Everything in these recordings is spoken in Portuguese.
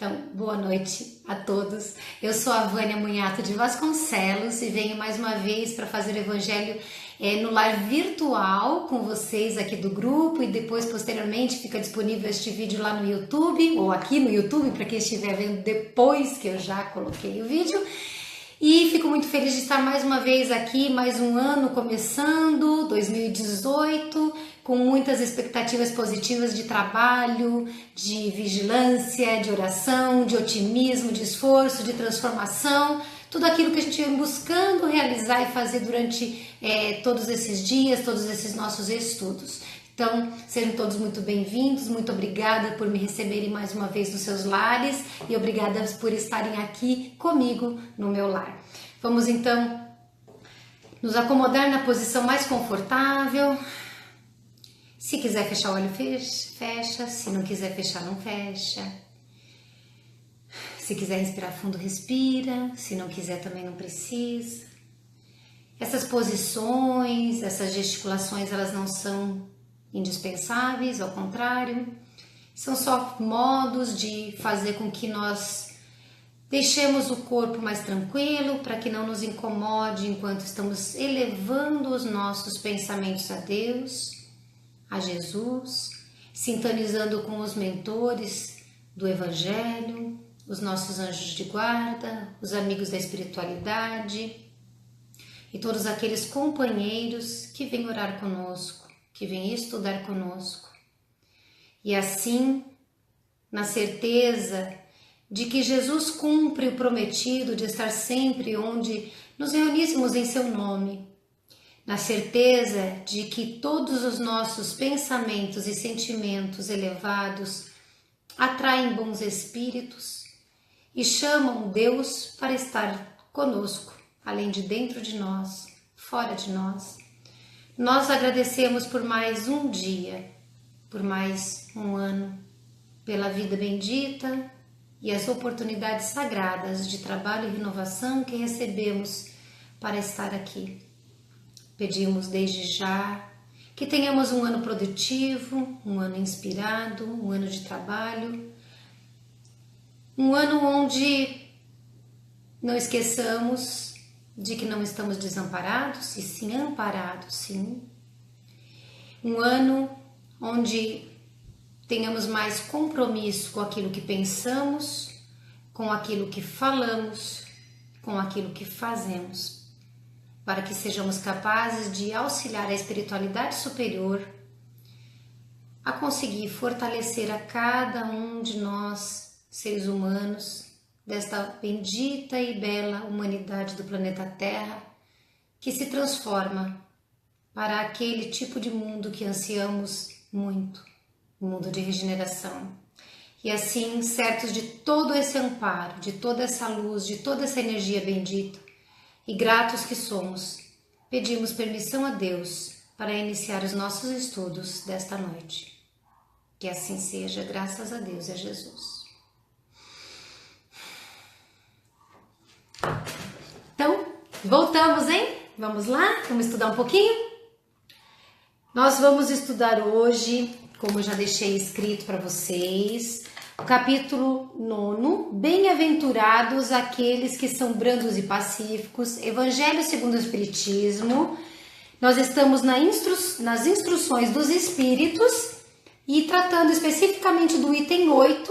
Então, boa noite a todos. Eu sou a Vânia Munhato de Vasconcelos e venho mais uma vez para fazer o Evangelho no lar virtual com vocês aqui do grupo, e depois, posteriormente, fica disponível este vídeo lá no YouTube, ou aqui no YouTube, para quem estiver vendo depois que eu já coloquei o vídeo. E fico muito feliz de estar mais uma vez aqui, mais um ano começando, 2018, com muitas expectativas positivas de trabalho, de vigilância, de oração, de otimismo, de esforço, de transformação, tudo aquilo que a gente vem buscando realizar e fazer durante todos esses dias, todos esses nossos estudos. Então, sejam todos muito bem-vindos, muito obrigada por me receberem mais uma vez nos seus lares e obrigada por estarem aqui comigo no meu lar. Vamos então nos acomodar na posição mais confortável. Se quiser fechar o olho, fecha. Se não quiser fechar, não fecha. Se quiser respirar fundo, respira. Se não quiser, também não precisa. Essas posições, essas gesticulações, elas não são indispensáveis, ao contrário, são só modos de fazer com que nós deixemos o corpo mais tranquilo, para que não nos incomode enquanto estamos elevando os nossos pensamentos a Deus, a Jesus, sintonizando com os mentores do Evangelho, os nossos anjos de guarda, os amigos da espiritualidade e todos aqueles companheiros que vêm orar conosco, que vem estudar conosco. E assim, na certeza de que Jesus cumpre o prometido de estar sempre onde nos reuníssemos em seu nome, na certeza de que todos os nossos pensamentos e sentimentos elevados atraem bons espíritos e chamam Deus para estar conosco, além de dentro de nós, fora de nós. Nós agradecemos por mais um dia, por mais um ano, pela vida bendita e as oportunidades sagradas de trabalho e renovação que recebemos para estar aqui. Pedimos desde já que tenhamos um ano produtivo, um ano inspirado, um ano de trabalho, um ano onde não esqueçamos de que não estamos desamparados, e sim amparados, sim. Um ano onde tenhamos mais compromisso com aquilo que pensamos, com aquilo que falamos, com aquilo que fazemos, para que sejamos capazes de auxiliar a espiritualidade superior a conseguir fortalecer a cada um de nós, seres humanos, desta bendita e bela humanidade do planeta Terra, que se transforma para aquele tipo de mundo que ansiamos muito, o mundo de regeneração. E assim, certos de todo esse amparo, de toda essa luz, de toda essa energia bendita, e gratos que somos, pedimos permissão a Deus para iniciar os nossos estudos desta noite. Que assim seja, graças a Deus e a Jesus. Então, voltamos, hein? Vamos lá? Vamos estudar um pouquinho? Nós vamos estudar hoje, como eu já deixei escrito para vocês, o capítulo 9, Bem-aventurados aqueles que são brandos e pacíficos, Evangelho segundo o Espiritismo. Nós estamos nas instruções dos Espíritos e tratando especificamente do item 8,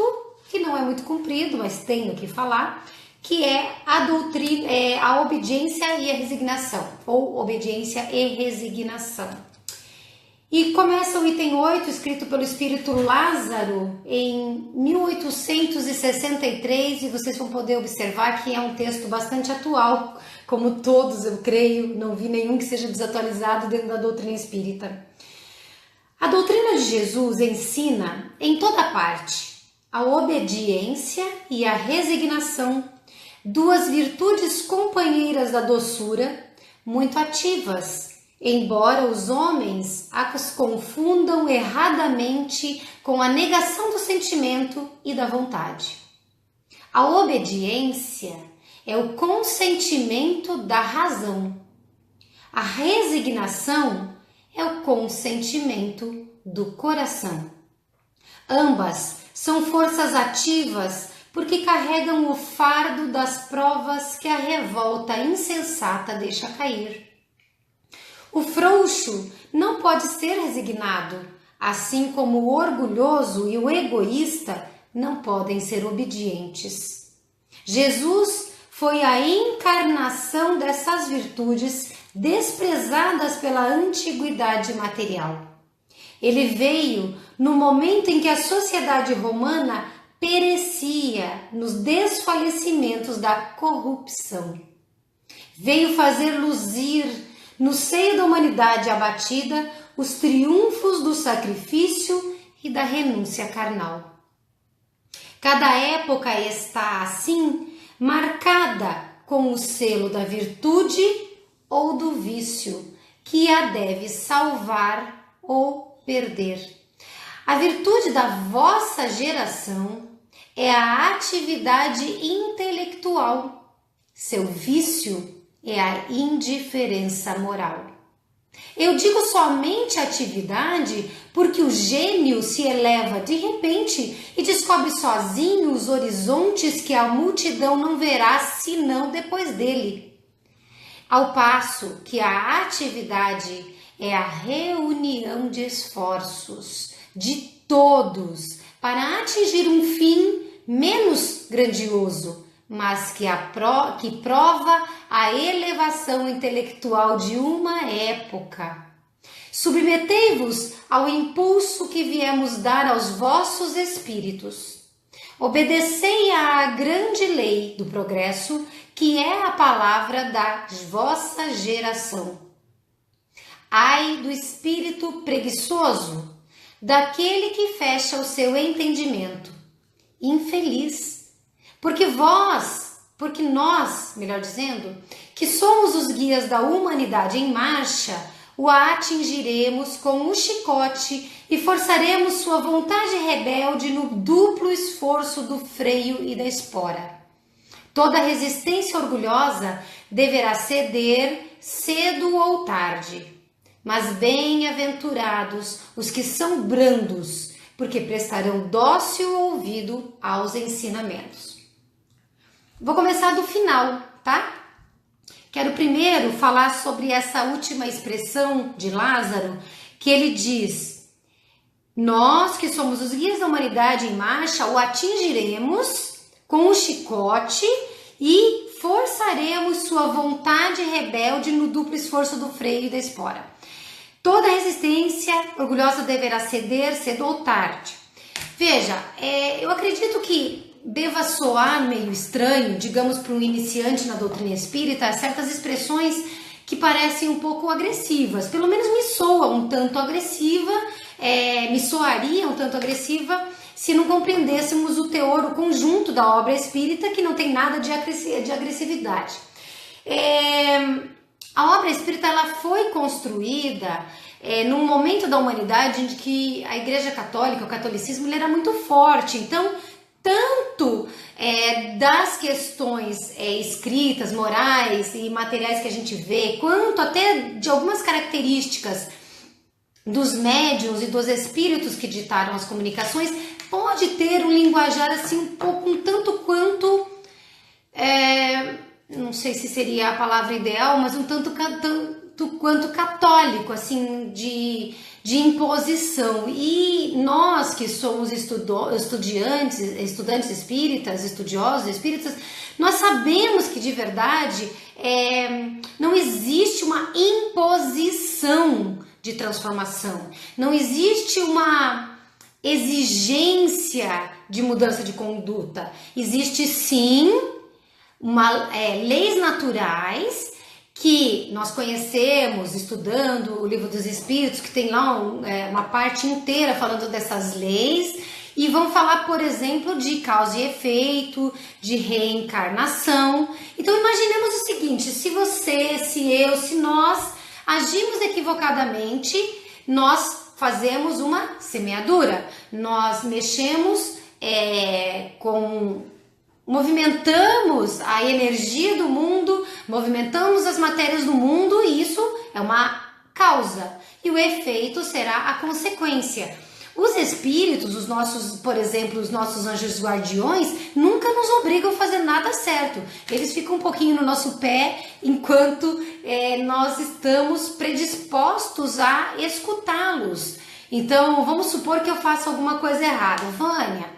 que não é muito comprido, mas tenho que falar, que é a doutrina, a obediência e a resignação, ou obediência e resignação. E começa o item 8, escrito pelo Espírito Lázaro, em 1863, e vocês vão poder observar que é um texto bastante atual, como todos, eu creio, não vi nenhum que seja desatualizado dentro da doutrina espírita. A doutrina de Jesus ensina, em toda parte, a obediência e a resignação, duas virtudes companheiras da doçura, muito ativas, embora os homens as confundam erradamente com a negação do sentimento e da vontade. A obediência é o consentimento da razão. A resignação é o consentimento do coração. Ambas são forças ativas porque carregam o fardo das provas que a revolta insensata deixa cair. O frouxo não pode ser resignado, assim como o orgulhoso e o egoísta não podem ser obedientes. Jesus foi a encarnação dessas virtudes desprezadas pela antiguidade material. Ele veio no momento em que a sociedade romana perecia nos desfalecimentos da corrupção. Veio fazer luzir no seio da humanidade abatida os triunfos do sacrifício e da renúncia carnal. Cada época está, assim, marcada com o selo da virtude ou do vício, que a deve salvar ou perder. A virtude da vossa geração é a atividade intelectual. Seu vício é a indiferença moral. Eu digo somente atividade porque o gênio se eleva de repente e descobre sozinho os horizontes que a multidão não verá senão depois dele. Ao passo que a atividade é a reunião de esforços de todos para atingir um fim menos grandioso, mas que prova a elevação intelectual de uma época. Submetei-vos ao impulso que viemos dar aos vossos espíritos. Obedecei à grande lei do progresso, que é a palavra da vossa geração. Ai do espírito preguiçoso, daquele que fecha o seu entendimento. Infeliz, porque nós, melhor dizendo, que somos os guias da humanidade em marcha, o atingiremos com o chicote e forçaremos sua vontade rebelde no duplo esforço do freio e da espora. Toda resistência orgulhosa deverá ceder cedo ou tarde, mas bem-aventurados os que são brandos, porque prestarão dócil ouvido aos ensinamentos. Vou começar do final, tá? Quero primeiro falar sobre essa última expressão de Lázaro, que ele diz: nós que somos os guias da humanidade em marcha, o atingiremos com o chicote e forçaremos sua vontade rebelde no duplo esforço do freio e da espora. Toda resistência orgulhosa deverá ceder cedo ou tarde. Veja, eu acredito que deva soar meio estranho, digamos, para um iniciante na doutrina espírita, certas expressões que parecem um pouco agressivas. Pelo menos me soa um tanto agressiva, me soaria um tanto agressiva se não compreendêssemos o teor, o conjunto da obra espírita, que não tem nada de agressividade. A obra espírita ela foi construída num momento da humanidade em que a Igreja Católica, o catolicismo, ele era muito forte. Então, tanto das questões escritas, morais e materiais que a gente vê, quanto até de algumas características dos médiuns e dos espíritos que ditaram as comunicações, pode ter um linguajar assim um pouco, um tanto quanto, não sei se seria a palavra ideal, mas um tanto quanto católico, assim, de imposição. E nós que somos estudantes espíritas, estudiosos espíritas, nós sabemos que de verdade não existe uma imposição de transformação, não existe uma exigência de mudança de conduta. Existe sim leis naturais que nós conhecemos estudando o Livro dos Espíritos, que tem lá uma parte inteira falando dessas leis, e vão falar, por exemplo, de causa e efeito, de reencarnação. Então imaginemos o seguinte: se você, se eu, se nós agimos equivocadamente, nós fazemos uma semeadura, nós mexemos movimentamos a energia do mundo, movimentamos as matérias do mundo, e isso é uma causa, e o efeito será a consequência. Os espíritos, os nossos, por exemplo, os nossos anjos guardiões, nunca nos obrigam a fazer nada certo. Eles ficam um pouquinho no nosso pé enquanto nós estamos predispostos a escutá-los. Então, vamos supor que eu faça alguma coisa errada. Vânia,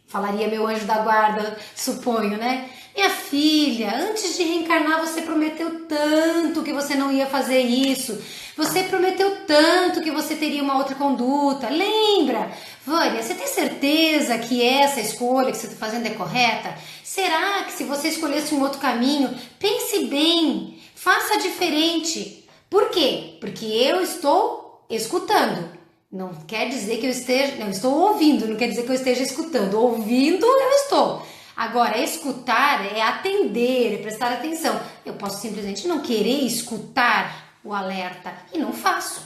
falaria meu anjo da guarda, suponho, né? Minha filha, antes de reencarnar você prometeu tanto que você não ia fazer isso. Você prometeu tanto que você teria uma outra conduta. Lembra? Vânia, você tem certeza que essa escolha que você está fazendo é correta? Será que se você escolhesse um outro caminho, pense bem, faça diferente. Por quê? Porque eu estou escutando. Não quer dizer que eu esteja... Não, estou ouvindo, não quer dizer que eu esteja escutando. Ouvindo, eu estou. Agora, escutar é atender, é prestar atenção. Eu posso simplesmente não querer escutar o alerta e não faço.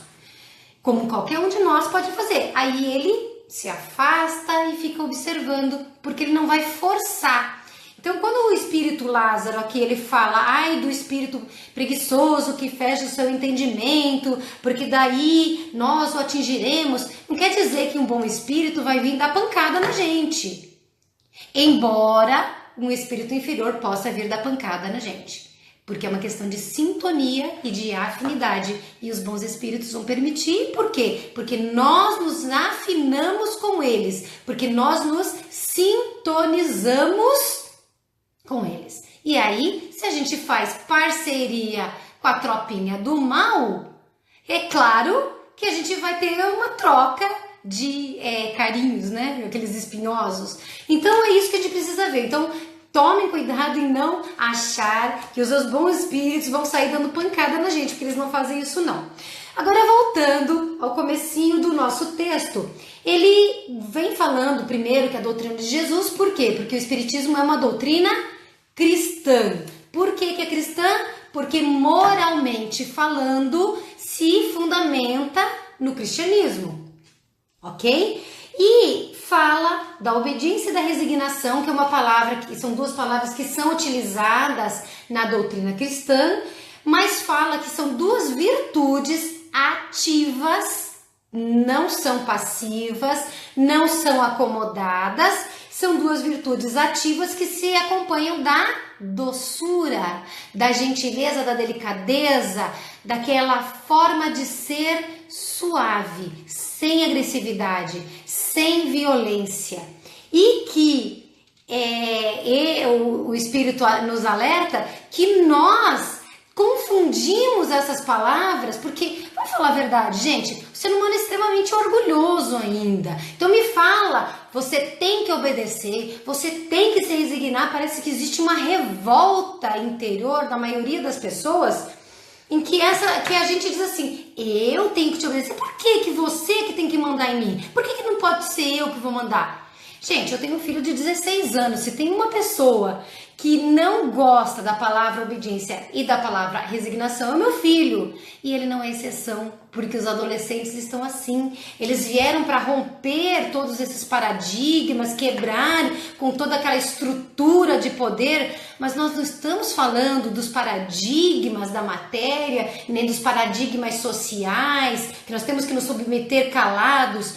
Como qualquer um de nós pode fazer. Aí ele se afasta e fica observando, porque ele não vai forçar. Então, quando o espírito Lázaro aqui ele fala, ai do espírito preguiçoso que fecha o seu entendimento, porque daí nós o atingiremos, não quer dizer que um bom espírito vai vir dar pancada na gente. Embora um espírito inferior possa vir dar pancada na gente. Porque é uma questão de sintonia e de afinidade. E os bons espíritos vão permitir. Por quê? Porque nós nos afinamos com eles. Porque nós nos sintonizamos com eles. E aí, se a gente faz parceria com a tropinha do mal, é claro que a gente vai ter uma troca de carinhos, né? Aqueles espinhosos. Então é isso que a gente precisa ver. Então tomem cuidado em não achar que os seus bons espíritos vão sair dando pancada na gente, porque eles não fazem isso não. Agora voltando ao comecinho do nosso texto, ele vem falando primeiro que a doutrina de Jesus, por quê? Porque o espiritismo é uma doutrina cristã. Por que que é cristã? Porque moralmente falando se fundamenta no cristianismo. Ok? E fala da obediência e da resignação, que é uma palavra, que são duas palavras que são utilizadas na doutrina cristã, mas fala que são duas virtudes ativas, não são passivas, não são acomodadas, são duas virtudes ativas que se acompanham da doçura, da gentileza, da delicadeza, daquela forma de ser suave, sem agressividade, sem violência. E que o Espírito nos alerta que nós confundimos essas palavras, porque, vamos falar a verdade, gente, o ser humano é extremamente orgulhoso ainda. Então me fala, você tem que obedecer, você tem que se resignar. Parece que existe uma revolta interior da maioria das pessoas, em que a gente diz assim, eu tenho que te obedecer. Por que você que tem que mandar em mim? Por que não pode ser eu que vou mandar? Gente, eu tenho um filho de 16 anos. Se tem uma pessoa que não gosta da palavra obediência e da palavra resignação, é meu filho. E ele não é exceção, porque os adolescentes estão assim. Eles vieram para romper todos esses paradigmas, quebrar com toda aquela estrutura de poder, mas nós não estamos falando dos paradigmas da matéria, nem dos paradigmas sociais, que nós temos que nos submeter calados,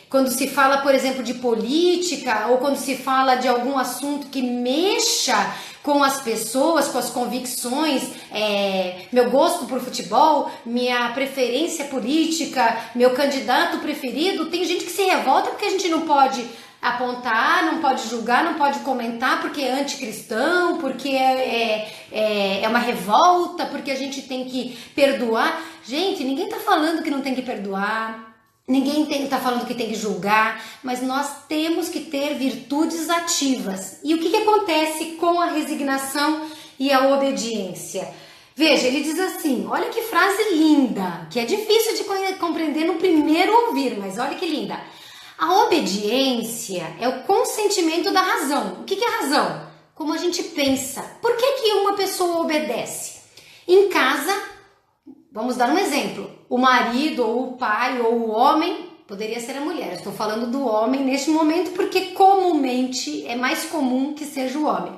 quando se fala, por exemplo, de política, ou quando se fala de algum assunto que mexa com as pessoas, com as convicções, meu gosto por futebol, minha preferência política, meu candidato preferido, tem gente que se revolta porque a gente não pode apontar, não pode julgar, não pode comentar porque é anticristão, porque é uma revolta, porque a gente tem que perdoar. Gente, ninguém tá falando que não tem que perdoar. Ninguém está falando que tem que julgar, mas nós temos que ter virtudes ativas. E o que acontece com a resignação e a obediência? Veja, ele diz assim, olha que frase linda, que é difícil de compreender no primeiro ouvir, mas olha que linda. A obediência é o consentimento da razão. O que é razão? Como a gente pensa. Por que uma pessoa obedece? Em casa, vamos dar um exemplo. O marido, ou o pai, ou o homem, poderia ser a mulher. Eu estou falando do homem neste momento porque comumente é mais comum que seja o homem.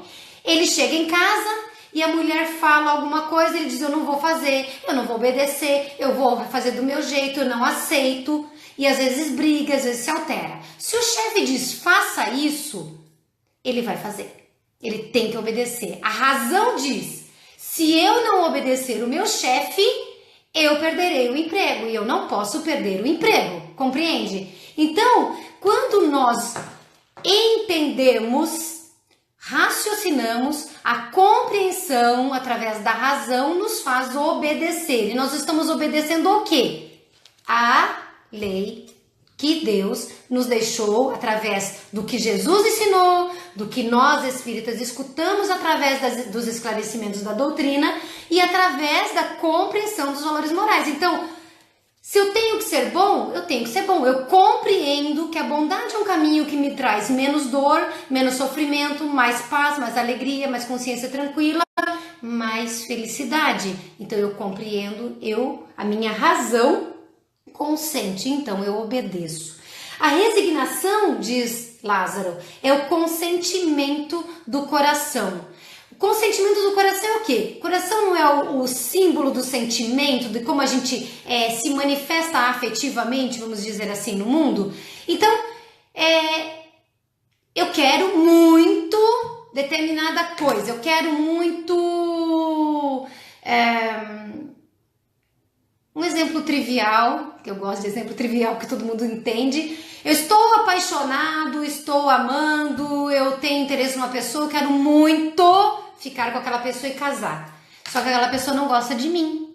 Ele chega em casa e a mulher fala alguma coisa, ele diz, eu não vou fazer, eu não vou obedecer, eu vou fazer do meu jeito, eu não aceito. e às vezes briga, às vezes se altera. Se o chefe diz faça isso, ele vai fazer. Ele tem que obedecer. A razão diz: se eu não obedecer o meu chefe, eu perderei o emprego e eu não posso perder o emprego. Compreende? Então, quando nós entendemos, raciocinamos, a compreensão através da razão nos faz obedecer. E nós estamos obedecendo o quê? A lei que Deus nos deixou através do que Jesus ensinou, do que nós espíritas escutamos através dos esclarecimentos da doutrina e através da compreensão dos valores morais. Então, se eu tenho que ser bom, eu tenho que ser bom. Eu compreendo que a bondade é um caminho que me traz menos dor, menos sofrimento, mais paz, mais alegria, mais consciência tranquila, mais felicidade. Então eu compreendo, a minha razão consente, então eu obedeço. A resignação, diz Lázaro, é o consentimento do coração. O consentimento do coração é o quê? O coração não é o símbolo do sentimento, de como a gente se manifesta afetivamente, vamos dizer assim, no mundo? Então, eu quero muito determinada coisa, eu quero muito... um exemplo trivial, que eu gosto de exemplo trivial que todo mundo entende. Eu estou apaixonado, estou amando, eu tenho interesse numa pessoa, eu quero muito ficar com aquela pessoa e casar. Só que aquela pessoa não gosta de mim.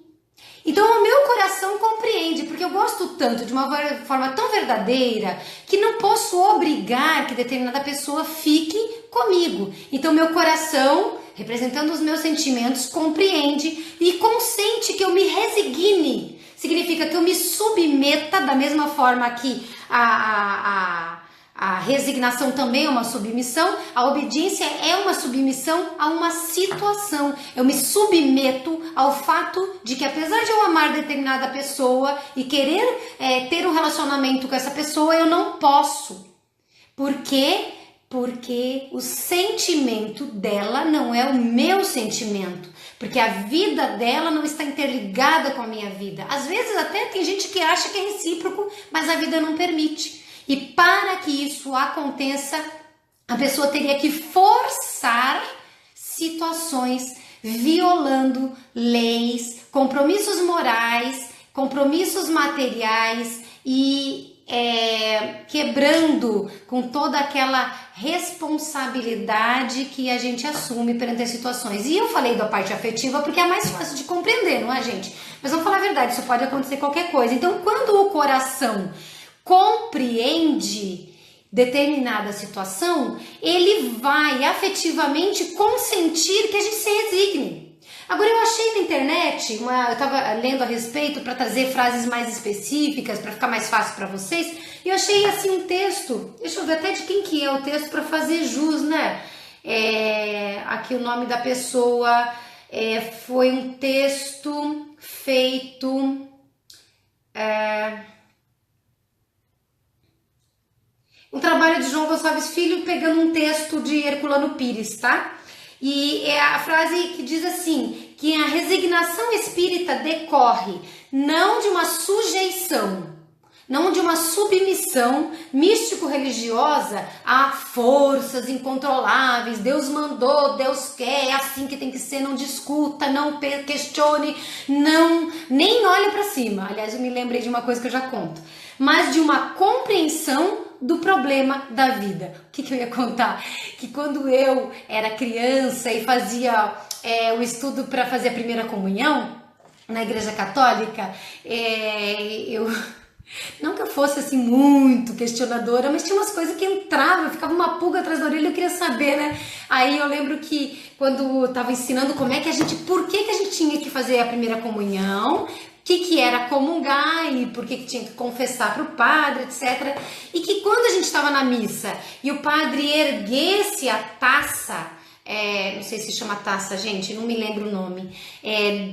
Então o meu coração compreende, porque eu gosto tanto de uma forma tão verdadeira que não posso obrigar que determinada pessoa fique comigo. Então meu coração, representando os meus sentimentos, compreende e consente que eu me resigne. Significa que eu me submeta da mesma forma que a resignação também é uma submissão, a obediência é uma submissão a uma situação. Eu me submeto ao fato de que, apesar de eu amar determinada pessoa e querer ter um relacionamento com essa pessoa, eu não posso. Por quê? Porque o sentimento dela não é o meu sentimento. Porque a vida dela não está interligada com a minha vida. Às vezes até tem gente que acha que é recíproco, mas a vida não permite. E para que isso aconteça, a pessoa teria que forçar situações, violando leis, compromissos morais, compromissos materiais e quebrando com toda aquela responsabilidade que a gente assume perante as situações. E eu falei da parte afetiva porque é mais fácil de compreender, não é, gente? Mas vamos falar a verdade, isso pode acontecer qualquer coisa. Então, quando o coração compreende determinada situação, ele vai afetivamente consentir que a gente se resigne. Agora, eu achei na internet, eu estava lendo a respeito para trazer frases mais específicas, para ficar mais fácil para vocês, e eu achei assim um texto, deixa eu ver até de quem que é o texto para fazer jus, né? Aqui o nome da pessoa, foi um texto feito... um trabalho de João Gonçalves Filho pegando um texto de Herculano Pires, tá? E é a frase que diz assim, que a resignação espírita decorre não de uma sujeição, não de uma submissão místico-religiosa a forças incontroláveis. Deus mandou, Deus quer, é assim que tem que ser, não discuta, não questione, nem olhe para cima. Aliás, eu me lembrei de uma coisa que eu já conto. Mas de uma compreensão do problema da vida. O que eu ia contar? Que quando eu era criança e fazia o estudo para fazer a primeira comunhão na Igreja Católica, eu... Não que eu fosse assim muito questionadora, mas tinha umas coisas que entravam, ficava uma pulga atrás da orelha e eu queria saber, né? Aí eu lembro que quando eu tava ensinando por que a gente tinha que fazer a primeira comunhão, o que era comungar e por que tinha que confessar para o padre, etc. E que quando a gente estava na missa e o padre erguesse a taça, não sei se chama taça, gente, não me lembro o nome,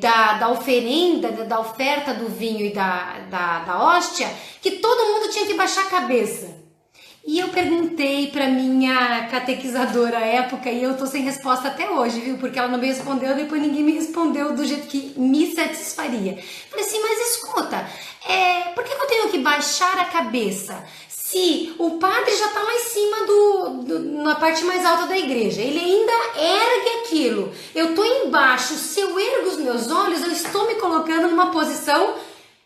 da oferenda, da oferta do vinho e da hóstia, que todo mundo tinha que baixar a cabeça. E eu perguntei para minha catequizadora à época e eu tô sem resposta até hoje, viu? Porque ela não me respondeu, depois ninguém me respondeu do jeito que me satisfaria. Falei assim, mas escuta, por que eu tenho que baixar a cabeça? Se o padre já está lá em cima na parte mais alta da igreja, ele ainda ergue aquilo, eu estou embaixo, se eu ergo os meus olhos, eu estou me colocando numa posição,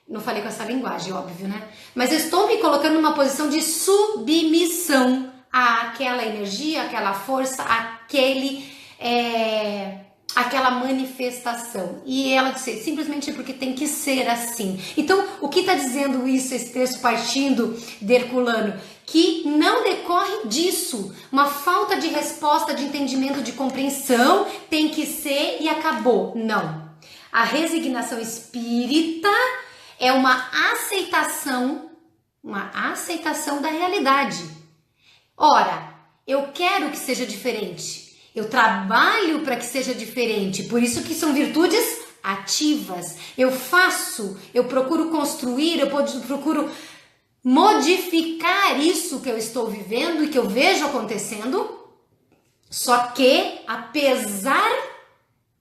não falei com essa linguagem, óbvio, né? Mas eu estou me colocando numa posição de submissão àquela energia, àquela força, aquela manifestação. E ela disse, simplesmente porque tem que ser assim. Então, o que está dizendo isso, esse texto partindo de Herculano? Que não decorre disso. Uma falta de resposta, de entendimento, de compreensão, tem que ser e acabou. Não. A resignação espírita é uma aceitação da realidade. Ora, eu quero que seja diferente. Eu trabalho para que seja diferente, por isso que são virtudes ativas. Eu faço, eu procuro construir, eu procuro modificar isso que eu estou vivendo e que eu vejo acontecendo. Só que, apesar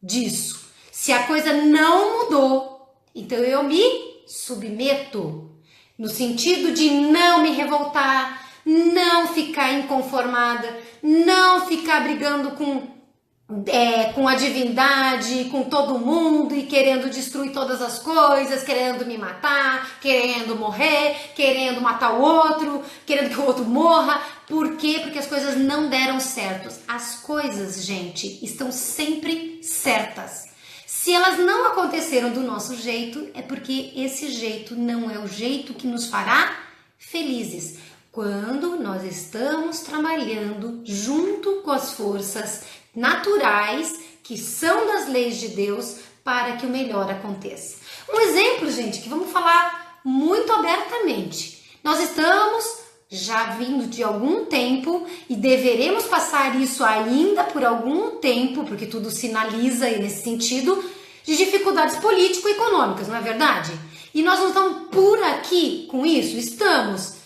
disso, se a coisa não mudou, então eu me submeto, no sentido de não me revoltar, não ficar inconformada, não ficar brigando com a divindade, com todo mundo e querendo destruir todas as coisas, querendo me matar, querendo morrer, querendo matar o outro, querendo que o outro morra. Por quê? Porque as coisas não deram certo. As coisas, gente, estão sempre certas. Se elas não aconteceram do nosso jeito, é porque esse jeito não é o jeito que nos fará felizes. Quando nós estamos trabalhando junto com as forças naturais, que são das leis de Deus, para que o melhor aconteça. Um exemplo, gente, que vamos falar muito abertamente. Nós estamos já vindo de algum tempo e deveremos passar isso ainda por algum tempo, porque tudo sinaliza aí nesse sentido, de dificuldades político-econômicas, não é verdade? E nós não estamos por aqui com isso? Estamos.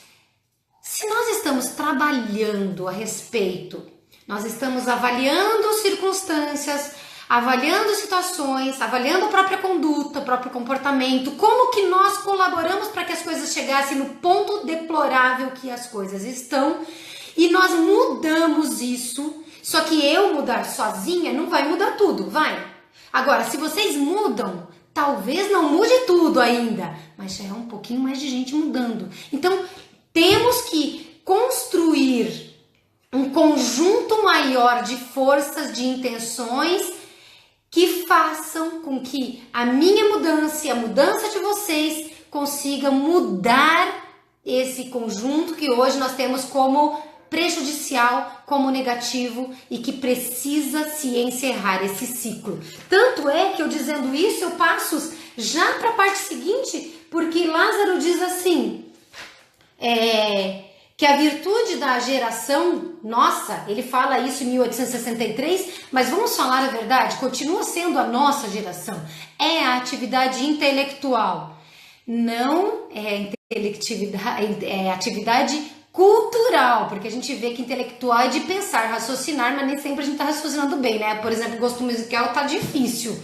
Se nós estamos trabalhando a respeito, nós estamos avaliando circunstâncias, avaliando situações, avaliando a própria conduta, o próprio comportamento, como que nós colaboramos para que as coisas chegassem no ponto deplorável que as coisas estão, e nós mudamos isso, só que eu mudar sozinha não vai mudar tudo, vai? Agora, se vocês mudam, talvez não mude tudo ainda, mas já é um pouquinho mais de gente mudando. Então, temos que construir um conjunto maior de forças, de intenções que façam com que a minha mudança e a mudança de vocês consiga mudar esse conjunto que hoje nós temos como prejudicial, como negativo e que precisa se encerrar esse ciclo. Tanto é que eu dizendo isso, eu passo já para a parte seguinte, porque Lázaro diz assim, que a virtude da geração nossa, ele fala isso em 1863, mas vamos falar a verdade, continua sendo a nossa geração, é a atividade intelectual, não é atividade cultural, porque a gente vê que intelectual é de pensar, raciocinar, mas nem sempre a gente está raciocinando bem, né? Por exemplo, gosto musical tá difícil,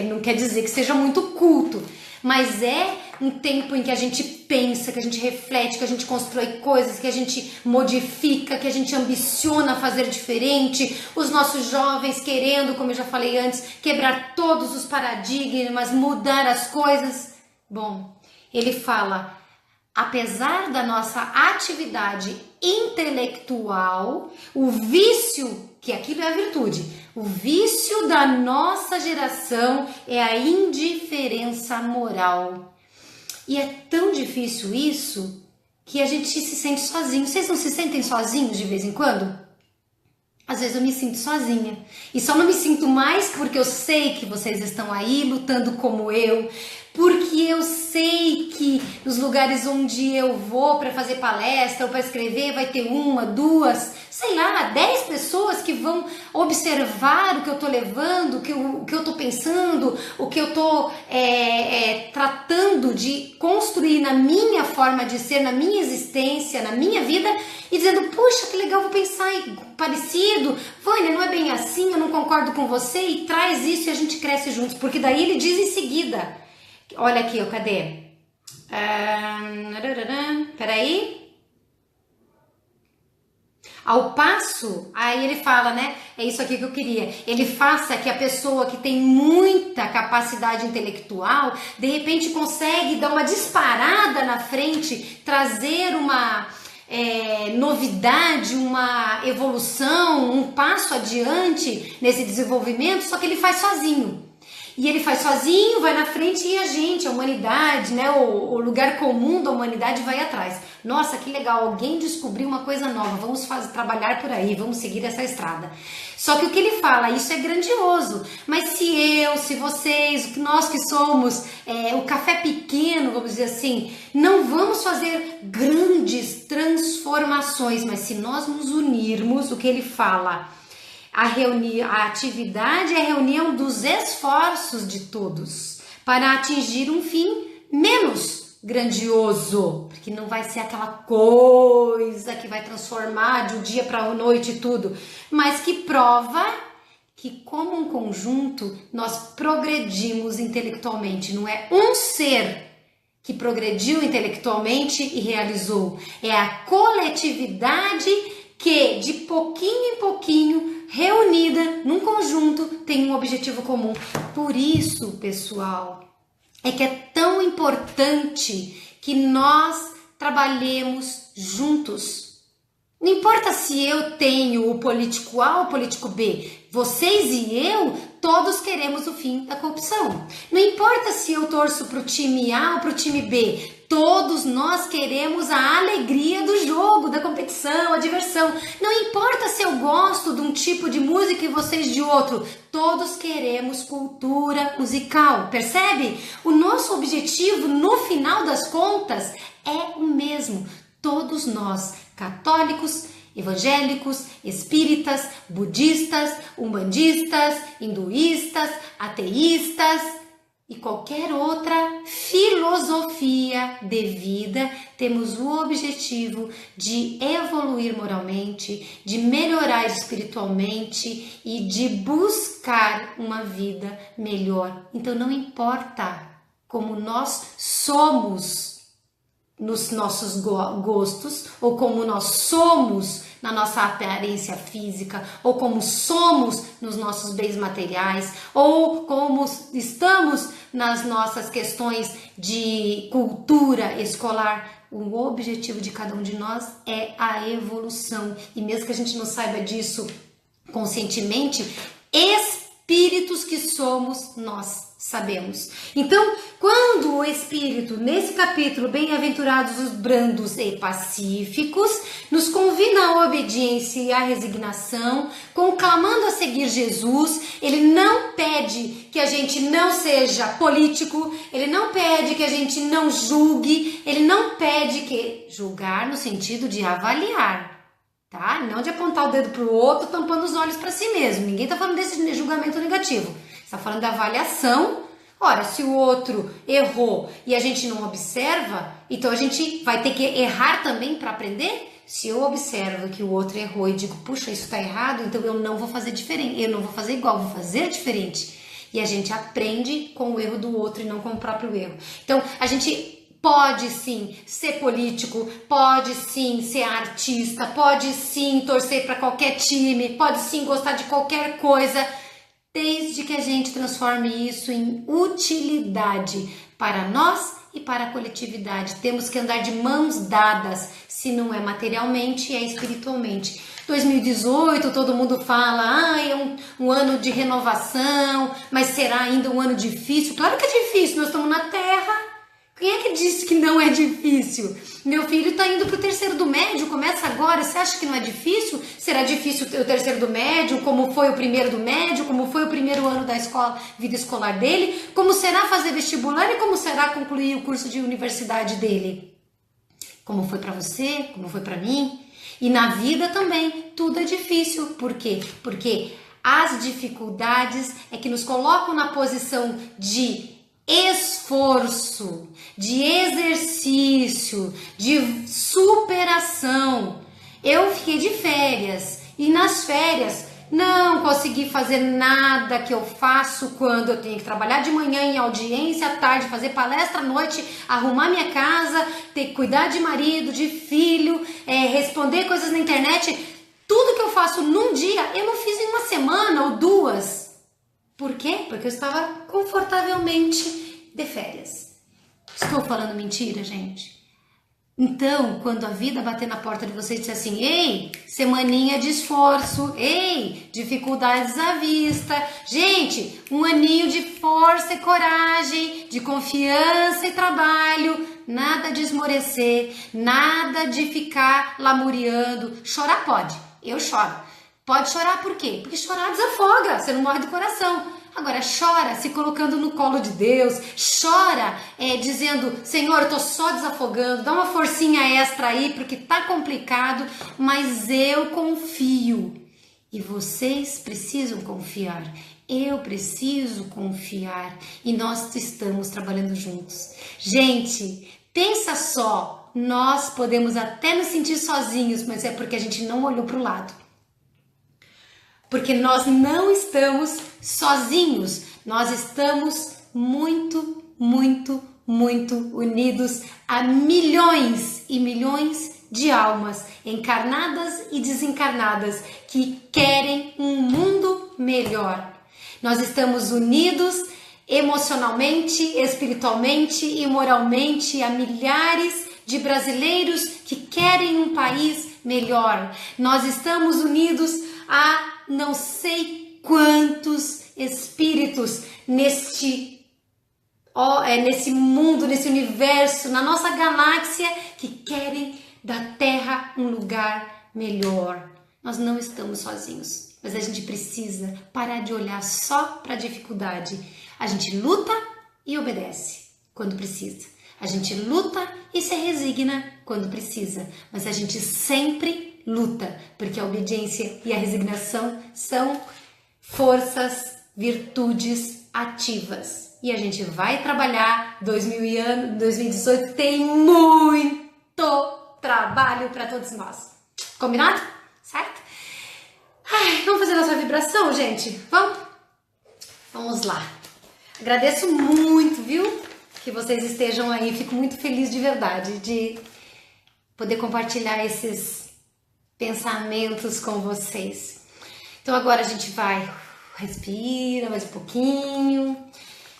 não quer dizer que seja muito culto, mas é um tempo em que a gente pensa, que a gente reflete, que a gente constrói coisas, que a gente modifica, que a gente ambiciona fazer diferente. Os nossos jovens querendo, como eu já falei antes, quebrar todos os paradigmas, mudar as coisas. Bom, ele fala, apesar da nossa atividade intelectual, o vício, que aquilo é a virtude, o vício da nossa geração é a indiferença moral. E é tão difícil isso que a gente se sente sozinho. Vocês não se sentem sozinhos de vez em quando? Às vezes eu me sinto sozinha. E só não me sinto mais porque eu sei que vocês estão aí lutando como eu. Porque eu sei que nos lugares onde eu vou para fazer palestra ou para escrever vai ter uma, duas, sei lá, 10 pessoas que vão observar o que eu tô levando, o que eu tô pensando, o que eu tô tratando de construir na minha forma de ser, na minha existência, na minha vida, e dizendo, puxa, que legal, vou pensar parecido, Vânia, não é bem assim, eu não concordo com você, e traz isso e a gente cresce juntos, porque daí ele diz em seguida, olha aqui, cadê? Peraí. Ao passo, aí ele fala, né? É isso aqui que eu queria. Ele faça que a pessoa que tem muita capacidade intelectual, de repente consegue dar uma disparada na frente, trazer uma novidade, uma evolução, um passo adiante nesse desenvolvimento, só que ele faz sozinho. E ele faz sozinho, vai na frente e a gente, a humanidade, né, o lugar comum da humanidade vai atrás. Nossa, que legal, alguém descobriu uma coisa nova, vamos trabalhar por aí, vamos seguir essa estrada. Só que o que ele fala, isso é grandioso, mas se vocês, nós que somos o café pequeno, vamos dizer assim, não vamos fazer grandes transformações, mas se nós nos unirmos, o que ele fala? A atividade é a reunião dos esforços de todos para atingir um fim menos grandioso, porque não vai ser aquela coisa que vai transformar de um dia para a noite tudo, mas que prova que como um conjunto nós progredimos intelectualmente, não é um ser que progrediu intelectualmente e realizou, é a coletividade que de pouquinho em pouquinho, reunida num conjunto, tem um objetivo comum. Por isso, pessoal, é que é tão importante que nós trabalhemos juntos. Não importa se eu tenho o político A ou o político B, vocês e eu, todos queremos o fim da corrupção. Não importa se eu torço para o time A ou para o time B, todos nós queremos a alegria do jogo, da competição, a diversão. Não importa se eu gosto de um tipo de música e vocês de outro, todos queremos cultura musical, percebe? O nosso objetivo, no final das contas, é o mesmo. Todos nós, católicos, evangélicos, espíritas, budistas, umbandistas, hinduístas, ateístas e qualquer outra filosofia de vida, temos o objetivo de evoluir moralmente, de melhorar espiritualmente e de buscar uma vida melhor. Então não importa como nós somos nos nossos gostos, ou como nós somos na nossa aparência física, ou como somos nos nossos bens materiais, ou como estamos nas nossas questões de cultura escolar. O objetivo de cada um de nós é a evolução. E mesmo que a gente não saiba disso conscientemente, espíritos que somos, nós sabemos. Então, quando o Espírito, nesse capítulo, bem-aventurados os brandos e pacíficos, nos convida à obediência e à resignação, conclamando a seguir Jesus, ele não pede que a gente não seja político, ele não pede que a gente não julgue, ele não pede que julgar no sentido de avaliar, tá? Não de apontar o dedo para o outro, tampando os olhos para si mesmo. Ninguém está falando desse julgamento negativo. Está falando da avaliação. Ora, se o outro errou e a gente não observa, então a gente vai ter que errar também para aprender? Se eu observo que o outro errou e digo, puxa, isso está errado, então eu não vou fazer diferente, eu não vou fazer igual, vou fazer diferente. E a gente aprende com o erro do outro e não com o próprio erro. Então, a gente pode sim ser político, pode sim ser artista, pode sim torcer para qualquer time, pode sim gostar de qualquer coisa, desde que a gente transforme isso em utilidade para nós e para a coletividade. Temos que andar de mãos dadas, se não é materialmente, é espiritualmente. 2018, todo mundo fala, é um ano de renovação, mas será ainda um ano difícil? Claro que é difícil, nós estamos na Terra. Quem é que disse que não é difícil? Meu filho está indo para o terceiro do médio, começa agora, você acha que não é difícil? Será difícil o terceiro do médio, como foi o primeiro do médio, como foi o primeiro ano da escola, vida escolar dele? Como será fazer vestibular e como será concluir o curso de universidade dele? Como foi para você, como foi para mim? E na vida também, tudo é difícil. Por quê? Porque as dificuldades é que nos colocam na posição de esforço, de exercício, de superação. Eu fiquei de férias e nas férias não consegui fazer nada que eu faço quando eu tenho que trabalhar de manhã em audiência, à tarde fazer palestra à noite, arrumar minha casa, ter que cuidar de marido, de filho, responder coisas na internet. Tudo que eu faço num dia, eu não fiz em uma semana ou duas. Por quê? Porque eu estava confortavelmente de férias. Estou falando mentira, gente? Então, quando a vida bater na porta de você e disser assim, ei, semaninha de esforço, ei, dificuldades à vista, gente, um aninho de força e coragem, de confiança e trabalho, nada de esmorecer, nada de ficar lamuriando. Chorar pode, eu choro. Pode chorar por quê? Porque chorar desafoga, você não morre do coração. Agora, chora se colocando no colo de Deus, chora dizendo, Senhor, eu tô só desafogando, dá uma forcinha extra aí porque tá complicado, mas eu confio. E vocês precisam confiar, eu preciso confiar e nós estamos trabalhando juntos. Gente, pensa só, nós podemos até nos sentir sozinhos, mas é porque a gente não olhou pro lado. Porque nós não estamos sozinhos, nós estamos muito, muito, muito unidos a milhões e milhões de almas encarnadas e desencarnadas que querem um mundo melhor. Nós estamos unidos emocionalmente, espiritualmente e moralmente a milhares de brasileiros que querem um país melhor. Nós estamos unidos a não sei quantos espíritos nesse mundo, nesse universo, na nossa galáxia que querem da Terra um lugar melhor. Nós não estamos sozinhos, mas a gente precisa parar de olhar só para a dificuldade. A gente luta e obedece quando precisa. A gente luta e se resigna quando precisa, mas a gente sempre luta, porque a obediência e a resignação são forças, virtudes ativas. E a gente vai trabalhar, 2018 tem muito trabalho para todos nós. Combinado? Certo? Ai, vamos fazer nossa vibração, gente? Vamos? Vamos lá. Agradeço muito, viu? Que vocês estejam aí. Fico muito feliz de verdade de poder compartilhar esses pensamentos com vocês. Então agora a gente vai, respira mais um pouquinho,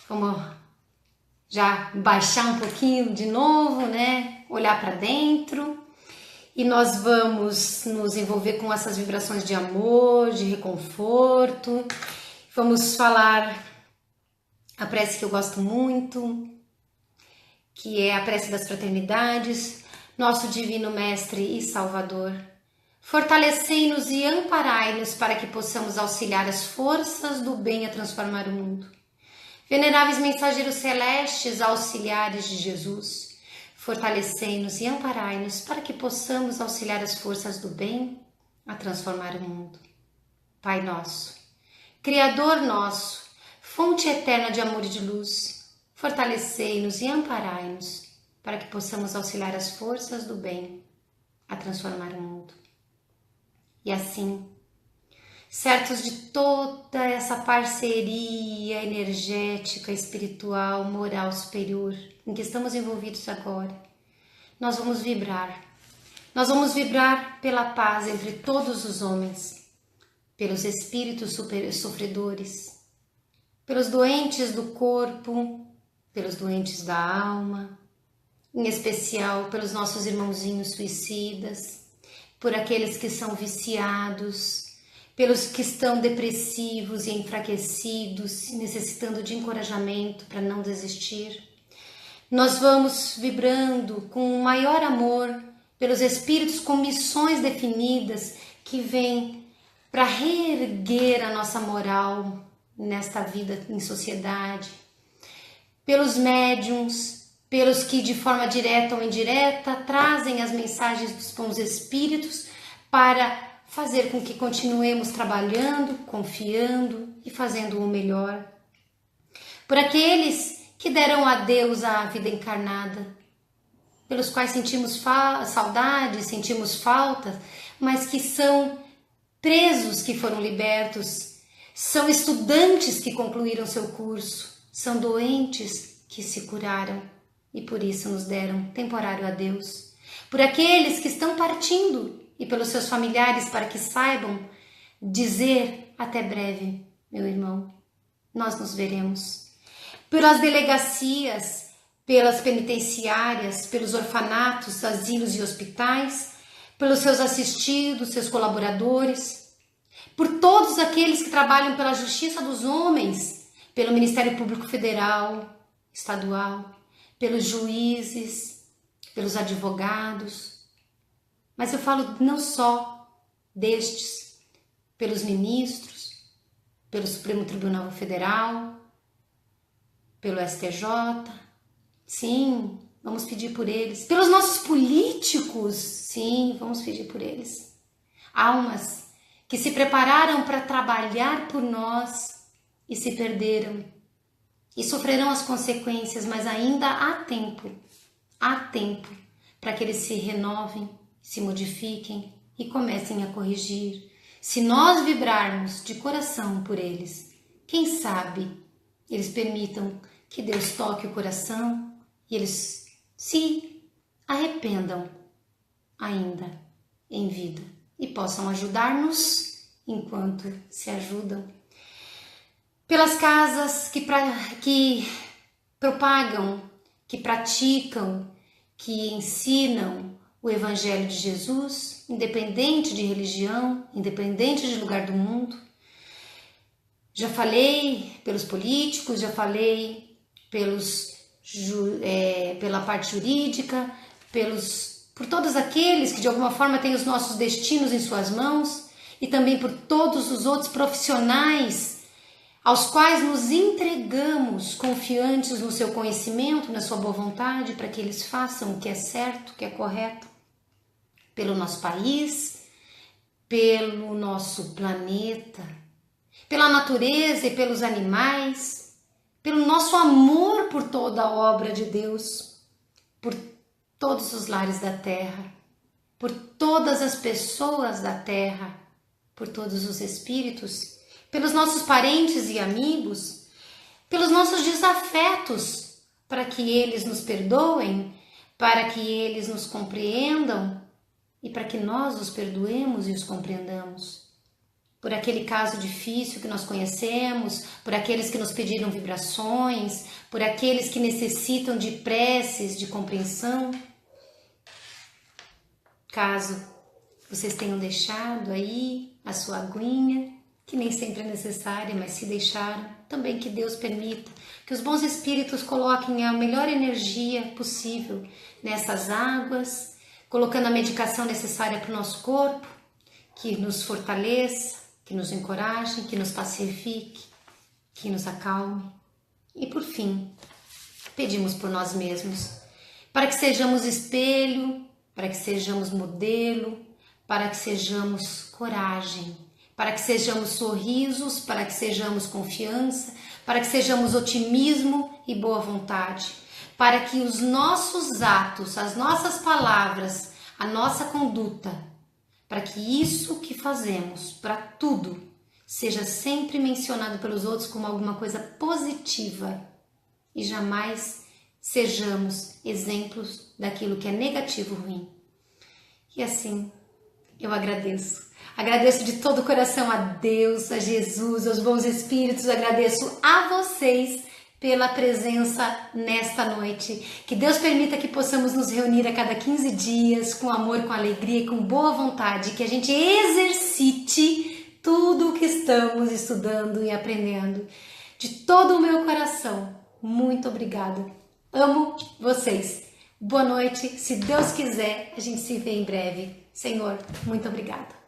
vamos já baixar um pouquinho de novo, né? Olhar para dentro e nós vamos nos envolver com essas vibrações de amor, de reconforto. Vamos falar a prece que eu gosto muito, que é a prece das fraternidades. Nosso Divino Mestre e Salvador, fortalecei-nos e amparai-nos para que possamos auxiliar as forças do bem a transformar o mundo. Veneráveis mensageiros celestes, auxiliares de Jesus, fortalecei-nos e amparai-nos para que possamos auxiliar as forças do bem a transformar o mundo. Pai nosso, Criador nosso, fonte eterna de amor e de luz, fortalecei-nos e amparai-nos para que possamos auxiliar as forças do bem a transformar o mundo. E assim, certos de toda essa parceria energética, espiritual, moral superior em que estamos envolvidos agora, nós vamos vibrar. Nós vamos vibrar pela paz entre todos os homens, pelos espíritos sofredores, pelos doentes do corpo, pelos doentes da alma, em especial pelos nossos irmãozinhos suicidas, por aqueles que são viciados, pelos que estão depressivos e enfraquecidos, necessitando de encorajamento para não desistir. Nós vamos vibrando com o maior amor pelos espíritos com missões definidas que vêm para reerguer a nossa moral nesta vida em sociedade, pelos médiuns, pelos que de forma direta ou indireta trazem as mensagens dos bons espíritos para fazer com que continuemos trabalhando, confiando e fazendo o melhor. Por aqueles que deram adeus à vida encarnada, pelos quais sentimos saudade, sentimos falta, mas que são presos que foram libertos, são estudantes que concluíram seu curso, são doentes que se curaram e por isso nos deram temporário adeus. Por aqueles que estão partindo e pelos seus familiares para que saibam dizer até breve, meu irmão, nós nos veremos. Pelas delegacias, pelas penitenciárias, pelos orfanatos, asilos e hospitais, pelos seus assistidos, seus colaboradores, por todos aqueles que trabalham pela justiça dos homens, pelo Ministério Público Federal, Estadual, pelos juízes, pelos advogados. Mas eu falo não só destes, pelos ministros, pelo Supremo Tribunal Federal, pelo STJ, sim, vamos pedir por eles. Pelos nossos políticos, sim, vamos pedir por eles. Almas que se prepararam para trabalhar por nós e se perderam e sofrerão as consequências, mas ainda há tempo para que eles se renovem, se modifiquem e comecem a corrigir. Se nós vibrarmos de coração por eles, quem sabe eles permitam que Deus toque o coração e eles se arrependam ainda em vida e possam ajudar-nos enquanto se ajudam. Pelas casas que propagam, que praticam, que ensinam o Evangelho de Jesus, independente de religião, independente de lugar do mundo. Já falei pelos políticos, já falei pela parte jurídica, por todos aqueles que de alguma forma têm os nossos destinos em suas mãos e também por todos os outros profissionais aos quais nos entregamos confiantes no seu conhecimento, na sua boa vontade, para que eles façam o que é certo, o que é correto, pelo nosso país, pelo nosso planeta, pela natureza e pelos animais, pelo nosso amor por toda a obra de Deus, por todos os lares da terra, por todas as pessoas da terra, por todos os espíritos, pelos nossos parentes e amigos, pelos nossos desafetos, para que eles nos perdoem, para que eles nos compreendam e para que nós os perdoemos e os compreendamos. Por aquele caso difícil que nós conhecemos, por aqueles que nos pediram vibrações, por aqueles que necessitam de preces, de compreensão. Caso vocês tenham deixado aí a sua aguinha, que nem sempre é necessária, mas se deixaram, também que Deus permita que os bons espíritos coloquem a melhor energia possível nessas águas, colocando a medicação necessária para o nosso corpo, que nos fortaleça, que nos encoraje, que nos pacifique, que nos acalme. E por fim, pedimos por nós mesmos, para que sejamos espelho, para que sejamos modelo, para que sejamos coragem, para que sejamos sorrisos, para que sejamos confiança, para que sejamos otimismo e boa vontade, para que os nossos atos, as nossas palavras, a nossa conduta, para que isso que fazemos, para tudo, seja sempre mencionado pelos outros como alguma coisa positiva e jamais sejamos exemplos daquilo que é negativo, ruim. E assim, eu agradeço. Agradeço de todo o coração a Deus, a Jesus, aos bons espíritos, agradeço a vocês pela presença nesta noite. Que Deus permita que possamos nos reunir a cada 15 dias com amor, com alegria, com boa vontade, que a gente exercite tudo o que estamos estudando e aprendendo. De todo o meu coração, muito obrigada. Amo vocês. Boa noite. Se Deus quiser, a gente se vê em breve. Senhor, muito obrigada.